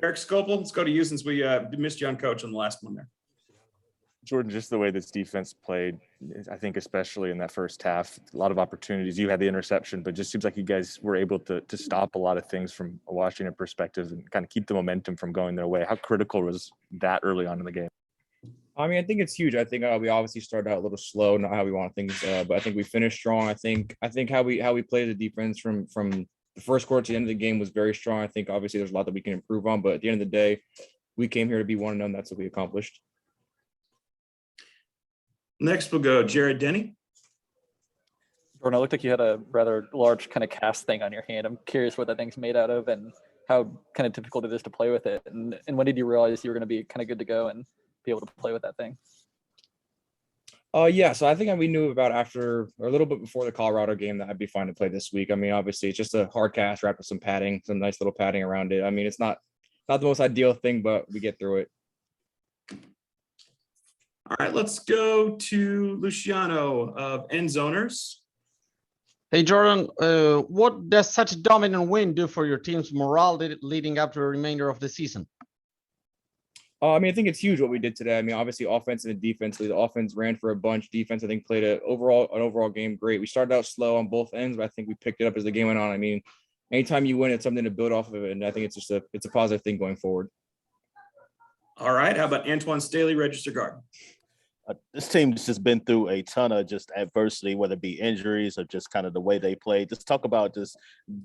Eric Scopel, let's go to you since we missed you on coach on the last one there. Jordan, just the way this defense played, I think especially in that first half, a lot of opportunities. You had the interception, but just seems like you guys were able to stop a lot of things from a Washington perspective and kind of keep the momentum from going their way. How critical was that early on in the game? I mean, I think it's huge. I think we obviously started out a little slow, not how we want things, but I think we finished strong. I think how we played the defense from the first quarter to the end of the game was very strong. I think obviously there's a lot that we can improve on, but at the end of the day, we came here to be 1-0. That's what we accomplished. Next, we'll go Jared Denny. Jordan, it looked like you had a rather large kind of cast thing on your hand. I'm curious what that thing's made out of and how kind of difficult it is to play with it. And when did you realize you were going to be kind of good to go and be able to play with that thing? Yeah, so I think we knew about after or a little bit before the Colorado game that I'd be fine to play this week. I mean, obviously it's just a hard cast wrapped with some padding, some nice little padding around it. I mean, it's not the most ideal thing, but we get through it. All right, let's go to Luciano of End Zoners. Hey, Jordan, what does such a dominant win do for your team's morale leading up to the remainder of the season? I mean, I think it's huge what we did today. I mean, obviously offense and defensively, the offense ran for a bunch. Defense, I think, played an overall game great. We started out slow on both ends, but I think we picked it up as the game went on. I mean, anytime you win, it's something to build off of it, and I think it's just a positive thing going forward. All right, how about Antoine Staley, Register Guard? This team just been through a ton of just adversity, whether it be injuries or just kind of the way they play. Just talk about just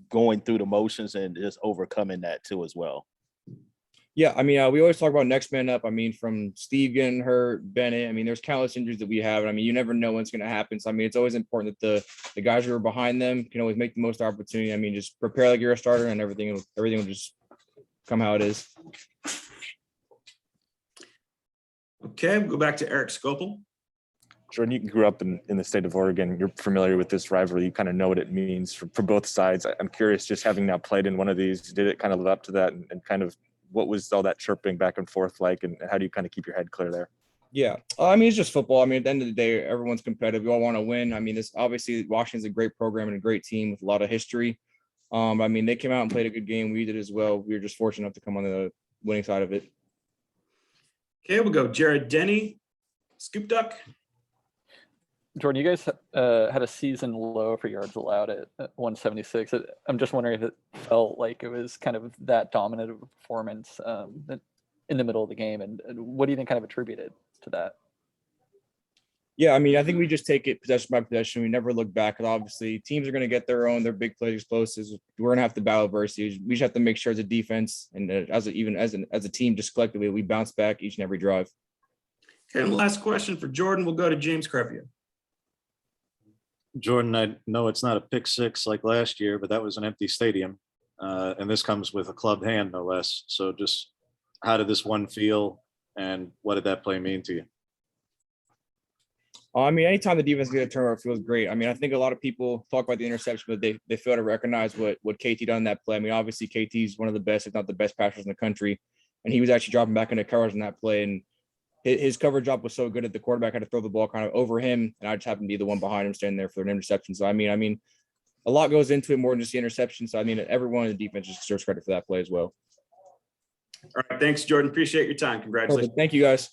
going through the motions and just overcoming that too as well. Yeah, I mean, we always talk about next man up. I mean, from Steve getting hurt, Bennett. I mean, there's countless injuries that we have. And I mean, you never know what's going to happen. So I mean, it's always important that the guys who are behind them can always make the most opportunity. I mean, just prepare like you're a starter, and everything will just come how it is. Okay, we'll go back to Eric Scopel. Jordan, you grew up in the state of Oregon. You're familiar with this rivalry. You kind of know what it means for both sides. I'm curious, just having now played in one of these, did it kind of live up to that, and kind of what was all that chirping back and forth like, and how do you kind of keep your head clear there? Yeah, I mean, it's just football. I mean, at the end of the day, everyone's competitive. We all want to win. I mean, this obviously Washington's a great program and a great team with a lot of history. I mean, they came out and played a good game. We did as well. We were just fortunate enough to come on the winning side of it. Okay, we'll go Jared Denny, Scoop Duck. Jordan, you guys had a season low for yards allowed at 176. I'm just wondering if it felt like it was kind of that dominant of a performance in the middle of the game, and what do you think kind of attributed to that? Yeah, I mean, I think we just take it possession by possession. We never look back. Obviously, teams are going to get their big play explosives. We're going to have to battle adversity. We just have to make sure as a defense and as a team, just collectively, we bounce back each and every drive. Okay, and last question for Jordan. We'll go to James Crepia. Jordan, I know it's not a pick six like last year, but that was an empty stadium. And this comes with a clubbed hand, no less. So just how did this one feel, and what did that play mean to you? I mean, anytime the defense gets a turnover, it feels great. I mean, I think a lot of people talk about the interception, but they fail to recognize what KT done in that play. I mean, obviously KT is one of the best, if not the best passers in the country. And he was actually dropping back into coverage in that play. And his coverage drop was so good that the quarterback had to throw the ball kind of over him. And I just happened to be the one behind him standing there for an interception. So, I mean, a lot goes into it more than just the interception. So, I mean, everyone in the defense just deserves credit for that play as well. All right, thanks, Jordan. Appreciate your time. Congratulations. Perfect. Thank you, guys.